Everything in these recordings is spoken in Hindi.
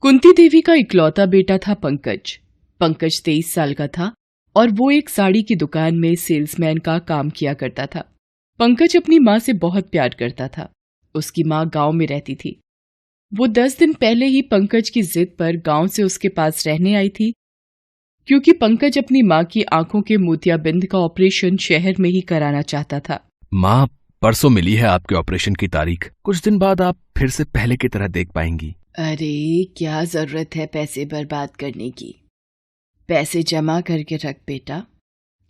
कुंती देवी का इकलौता बेटा था पंकज। पंकज 23 साल का था और वो एक साड़ी की दुकान में सेल्समैन का काम किया करता था। पंकज अपनी माँ से बहुत प्यार करता था। उसकी माँ गांव में रहती थी। वो 10 दिन पहले ही पंकज की जिद पर गांव से उसके पास रहने आई थी, क्योंकि पंकज अपनी माँ की आंखों के मोतियाबिंद का ऑपरेशन शहर में ही कराना चाहता था। माँ, परसों मिली है आपके ऑपरेशन की तारीख। कुछ दिन बाद आप फिर से पहले की तरह देख पाएंगी। अरे क्या जरूरत है पैसे बर्बाद करने की। पैसे जमा करके रख बेटा,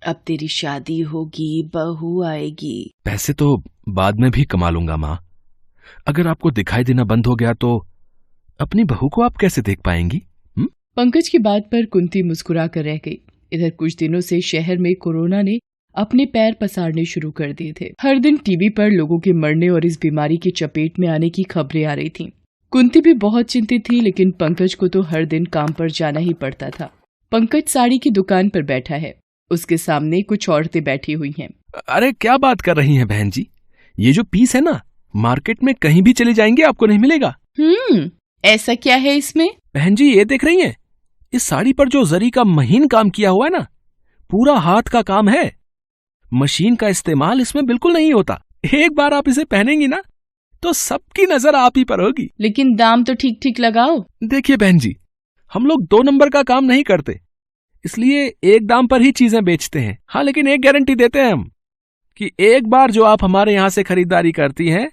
अब तेरी शादी होगी, बहू आएगी। पैसे तो बाद में भी कमा लूंगा माँ। अगर आपको दिखाई देना बंद हो गया तो अपनी बहू को आप कैसे देख पाएंगी? पंकज की बात पर कुंती मुस्कुरा कर रह गई। इधर कुछ दिनों से शहर में कोरोना ने अपने पैर पसारने शुरू कर दिए थे। हर दिन टीवी पर लोगों के मरने और इस बीमारी की चपेट में आने की खबरें आ रही थीं। कुंती भी बहुत चिंतित थी, लेकिन पंकज को तो हर दिन काम पर जाना ही पड़ता था। पंकज साड़ी की दुकान पर बैठा है। उसके सामने कुछ औरतें बैठी हुई हैं। अरे क्या बात कर रही हैं बहन जी, ये जो पीस है ना, मार्केट में कहीं भी चले जाएंगे आपको नहीं मिलेगा। ऐसा क्या है इसमें? बहन जी ये देख रही हैं, इस साड़ी पर जो जरी का महीन काम किया हुआ है ना, पूरा हाथ का काम है। मशीन का इस्तेमाल इसमें बिल्कुल नहीं होता। एक बार आप इसे पहनेंगी ना तो सबकी नजर आप ही पर होगी। लेकिन दाम तो ठीक ठीक लगाओ। देखिए बहन जी, हम लोग 2 नंबर का काम नहीं करते, इसलिए एक दाम पर ही चीजें बेचते हैं। हाँ, लेकिन एक गारंटी देते हैं हम कि एक बार जो आप हमारे यहाँ से खरीदारी करती हैं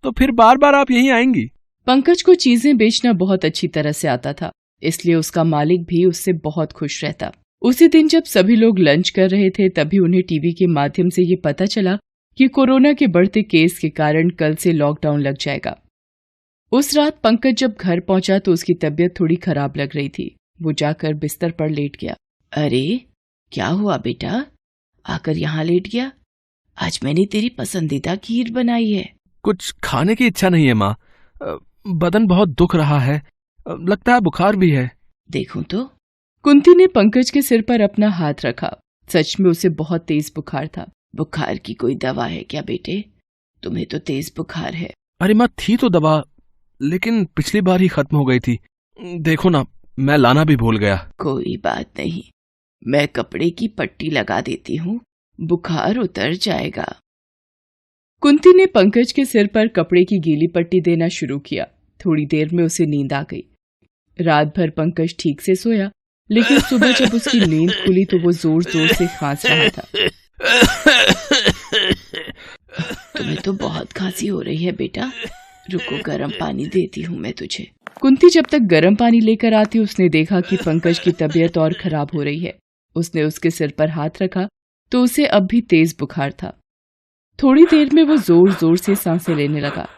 तो फिर बार बार आप यहीं आएंगी। पंकज को चीजें बेचना बहुत अच्छी तरह से आता था, इसलिए उसका मालिक भी उससे बहुत खुश रहता। उसी दिन जब सभी लोग लंच कर रहे थे, तभी उन्हें टीवी के माध्यम से ये पता चला कि कोरोना के बढ़ते केस के कारण कल से लॉकडाउन लग जाएगा। उस रात पंकज जब घर पहुंचा तो उसकी तबीयत थोड़ी खराब लग रही थी। वो जाकर बिस्तर पर लेट गया। अरे क्या हुआ बेटा, आकर यहाँ लेट गया? आज मैंने तेरी पसंदीदा खीर बनाई है। कुछ खाने की इच्छा नहीं है माँ, बदन बहुत दुख रहा है, लगता है बुखार भी है। देखूं तो। कुंती ने पंकज के सिर पर अपना हाथ रखा। सच में उसे बहुत तेज बुखार था। बुखार की कोई दवा है क्या बेटे? तुम्हें तो तेज बुखार है। अरे माँ, थी तो दवा, लेकिन पिछली बार ही खत्म हो गई थी। देखो ना, मैं लाना भी भूल गया। कोई बात नहीं, मैं कपड़े की पट्टी लगा देती हूँ, बुखार उतर जाएगा। कुंती ने पंकज के सिर पर कपड़े की गीली पट्टी देना शुरू किया। थोड़ी देर में उसे नींद आ गई। रात भर पंकज ठीक से सोया, लेकिन सुबह जब उसकी नींद खुली तो वो जोर जोर से खांस रहा था। तुम्हें तो बहुत खांसी हो रही है बेटा, रुको गर्म पानी देती हूँ मैं तुझे। कुंती जब तक गर्म पानी लेकर आती, उसने देखा कि पंकज की तबीयत और खराब हो रही है। उसने उसके सिर पर हाथ रखा तो उसे अब भी तेज बुखार था। थोड़ी देर में वो जोर जोर से सांसें लेने लगा।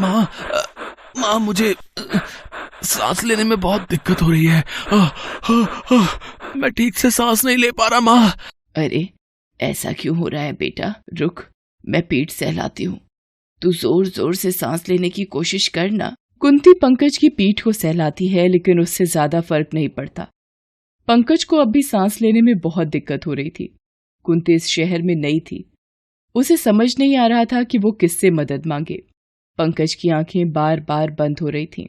माँ, मुझे सांस लेने में बहुत दिक्कत हो रही है। मैं ठीक से सांस नहीं ले पा रहा माँ। अरे ऐसा क्यों हो रहा है बेटा? रुक, मैं पीठ सहलाती हूँ, तू जोर जोर से सांस लेने की कोशिश करना। कुंती पंकज की पीठ को सहलाती है, लेकिन उससे ज्यादा फर्क नहीं पड़ता। पंकज को अब भी सांस लेने में बहुत दिक्कत हो रही थी। कुंती इस शहर में नई थी। उसे समझ नहीं आ रहा था कि वो किससे मदद मांगे। पंकज की आंखें बार बार बंद हो रही थीं।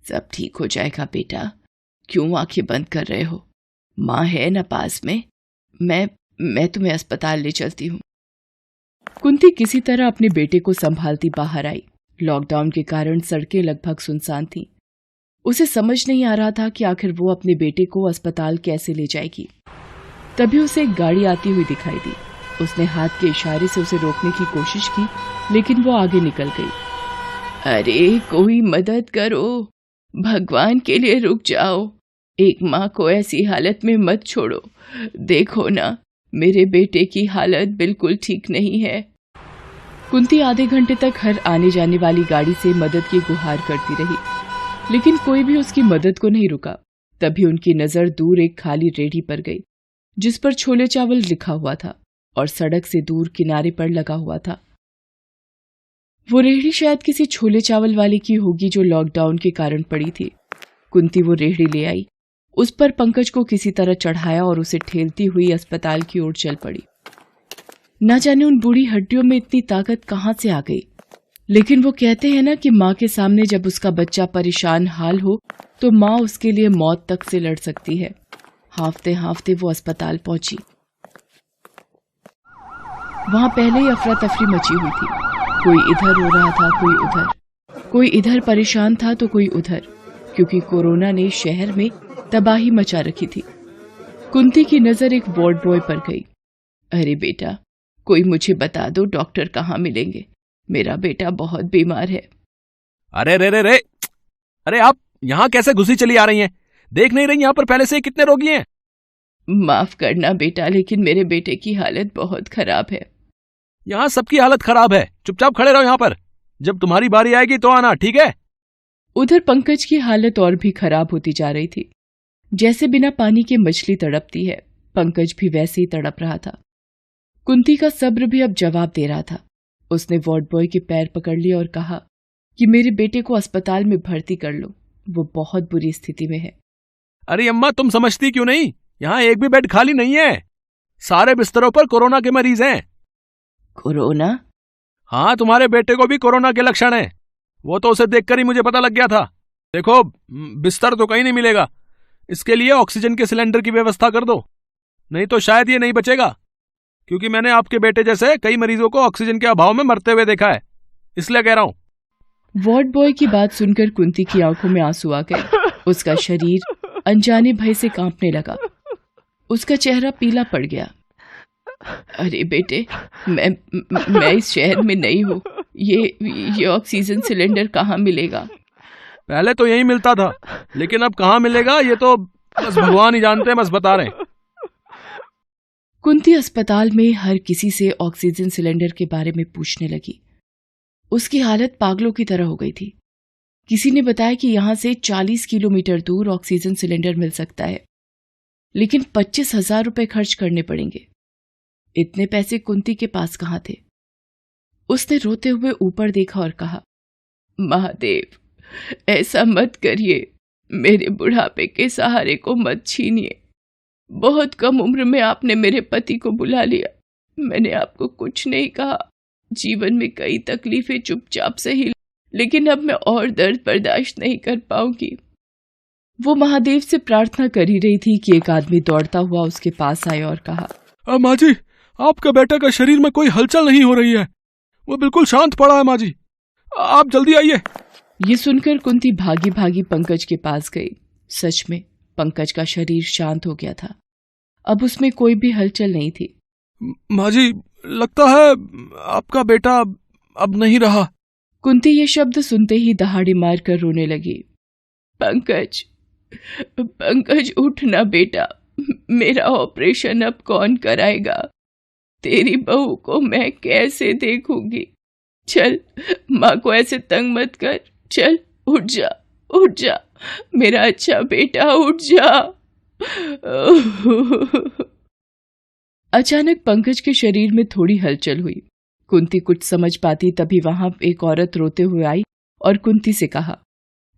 सब ठीक हो जाएगा बेटा, क्यों आंखें बंद कर रहे हो? माँ है ना पास में, मैं तुम्हें अस्पताल ले चलती हूँ। कुंती किसी तरह अपने बेटे को संभालती बाहर आई। लॉकडाउन के कारण सड़कें लगभग सुनसान थीं। उसे समझ नहीं आ रहा था कि आखिर वो अपने बेटे को अस्पताल कैसे ले जाएगी। तभी उसे एक गाड़ी आती हुई दिखाई दी। उसने हाथ के इशारे से उसे रोकने की कोशिश की, लेकिन वो आगे निकल गई। अरे कोई मदद करो, भगवान के लिए रुक जाओ, एक माँ को ऐसी हालत में मत छोड़ो। देखो ना, मेरे बेटे की हालत बिल्कुल ठीक नहीं है। कुंती आधे घंटे तक हर आने जाने वाली गाड़ी से मदद की गुहार करती रही, लेकिन कोई भी उसकी मदद को नहीं रुका। तभी उनकी नजर दूर एक खाली रेहड़ी पर गई, जिस पर छोले चावल लिखा हुआ था और सड़क से दूर किनारे पर लगा हुआ था। वो रेहड़ी शायद किसी छोले चावल वाले की होगी जो लॉकडाउन के कारण पड़ी थी। कुंती वो रेहड़ी ले आई, उस पर पंकज को किसी तरह चढ़ाया और उसे ठेलती हुई अस्पताल की ओर चल पड़ी। न जाने उन बूढ़ी हड्डियों में इतनी ताकत कहां से आ गई, लेकिन वो कहते हैं ना कि माँ के सामने जब उसका बच्चा परेशान हाल हो तो माँ उसके लिए मौत तक से लड़ सकती है। हांफते हांफते वो अस्पताल पहुंची। वहां पहले ही अफरा तफरी मची हुई थी। कोई इधर रो रहा था, कोई उधर, कोई इधर परेशान था तो कोई उधर, क्योंकि कोरोना ने शहर में तबाही मचा रखी थी। कुंती की नजर एक वार्ड बॉय पर गई। अरे बेटा, कोई मुझे बता दो डॉक्टर कहाँ मिलेंगे, मेरा बेटा बहुत बीमार है। अरे रे रे रे, अरे आप यहाँ कैसे घुसी चली आ रही हैं? देख नहीं रही यहाँ पर पहले से ही कितने रोगी हैं? माफ करना बेटा, लेकिन मेरे बेटे की हालत बहुत खराब है। यहाँ सबकी हालत खराब है, चुपचाप खड़े रहो यहाँ पर। जब तुम्हारी बारी आएगी तो आना, ठीक है? उधर पंकज की हालत और भी खराब होती जा रही थी। जैसे बिना पानी के मछली तड़पती है, पंकज भी वैसे ही तड़प रहा था। कुंती का सब्र भी अब जवाब दे रहा था। उसने वार्ड बॉय के पैर पकड़ लिए और कहा कि मेरे बेटे को अस्पताल में भर्ती कर लो, वो बहुत बुरी स्थिति में है। अरे अम्मा, तुम समझती क्यों नहीं? यहाँ एक भी बेड खाली नहीं है। सारे बिस्तरों पर कोरोना के मरीज हैं। कोरोना? हाँ, तुम्हारे बेटे को भी कोरोना के लक्षण हैं। वो तो उसे देखकर ही मुझे पता लग गया था। देखो, बिस्तर तो कहीं नहीं मिलेगा। इसके लिए ऑक्सीजन के सिलेंडर की व्यवस्था कर दो, नहीं तो शायद ये नहीं बचेगा। क्योंकि मैंने आपके बेटे जैसे कई मरीजों को ऑक्सीजन के अभाव में मरते हुए देखा है, इसलिए कह रहा हूं। वार्ड बॉय की बात सुनकर कुंती की आंखों में आंसू आ गए। उसका शरीर अनजाने भय से कांपने लगा। उसका चेहरा पीला पड़ गया। अरे बेटे, मैं इस शहर में नहीं हूँ। ये ऑक्सीजन सिलेंडर कहाँ मिलेगा? पहले तो यही मिलता था, लेकिन अब कहाँ मिलेगा ये तो बस भगवान ही जानते हैं, बस बता रहे हैं। कुंती अस्पताल में हर किसी से ऑक्सीजन सिलेंडर के बारे में पूछने लगी। उसकी हालत पागलों की तरह हो गई थी। किसी ने बताया कि यहां से 40 किलोमीटर दूर ऑक्सीजन सिलेंडर मिल सकता है, लेकिन 25,000 रुपए खर्च करने पड़ेंगे। इतने पैसे कुंती के पास कहाँ थे? उसने रोते हुए ऊपर देखा और कहा, महादेव, ऐसा मत करिए, मेरे बुढ़ापे के सहारे को मत छीनिए। बहुत कम उम्र में आपने मेरे पति को बुला लिया। मैंने आपको कुछ नहीं कहा। जीवन में कई तकलीफें चुपचाप सही, लेकिन अब मैं और दर्द बर्दाश्त नहीं कर पाऊंगी। वो महादेव से प्रार्थना कर ही रही थी कि एक आदमी दौड़ता हुआ उसके पास आया और कहा, माँ जी, आपका बेटा का शरीर में कोई हलचल नहीं हो रही है। वो बिल्कुल शांत पड़ा है माँ जी, आप जल्दी आइए। ये सुनकर कुंती भागी भागी पंकज के पास गई। सच में पंकज का शरीर शांत हो गया था। अब उसमें कोई भी हलचल नहीं थी। माँ जी, लगता है आपका बेटा अब नहीं रहा। कुंती ये शब्द सुनते ही दहाड़ी मार कर रोने लगी। पंकज, पंकज उठना बेटा, मेरा ऑपरेशन अब कौन कराएगा? तेरी बहू को मैं कैसे देखूंगी? चल, माँ को ऐसे तंग मत कर। चल, उठ जा, उठ जा मेरा अच्छा बेटा, उठ जा। अचानक पंकज के शरीर में थोड़ी हलचल हुई। कुंती कुछ समझ पाती तभी वहां एक औरत रोते हुए आई और कुंती से कहा,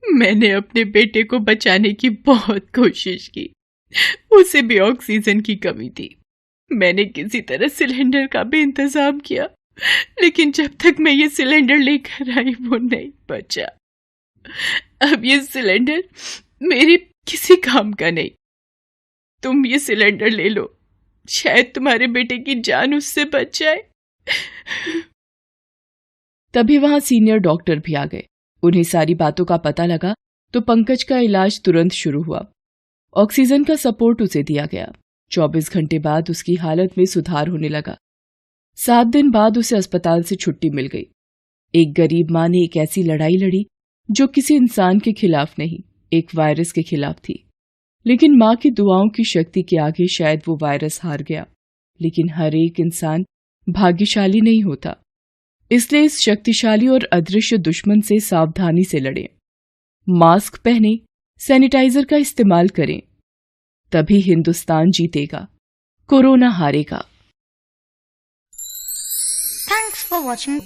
मैंने अपने बेटे को बचाने की बहुत कोशिश की, उसे भी ऑक्सीजन की कमी थी। मैंने किसी तरह सिलेंडर का भी इंतजाम किया, लेकिन जब तक मैं ये सिलेंडर लेकर आई वो नहीं बचा। अब ये सिलेंडर मेरे किसी काम का नहीं। तुम ये सिलेंडर ले लो, शायद तुम्हारे बेटे की जान उससे बच जाए। तभी वहां सीनियर डॉक्टर भी आ गए। उन्हें सारी बातों का पता लगा तो पंकज का इलाज तुरंत शुरू हुआ। ऑक्सीजन का सपोर्ट उसे दिया गया। 24 घंटे बाद उसकी हालत में सुधार होने लगा। 7 दिन बाद उसे अस्पताल से छुट्टी मिल गई। एक गरीब मां ने एक ऐसी लड़ाई लड़ी जो किसी इंसान के खिलाफ नहीं, एक वायरस के खिलाफ थी। लेकिन मां की दुआओं की शक्ति के आगे शायद वो वायरस हार गया। लेकिन हर एक इंसान भाग्यशाली नहीं होता, इसलिए इस शक्तिशाली और अदृश्य दुश्मन से सावधानी से लड़ें। मास्क पहनें, सैनिटाइजर का इस्तेमाल करें, तभी हिंदुस्तान जीतेगा, कोरोना हारेगा। Thanks for watching.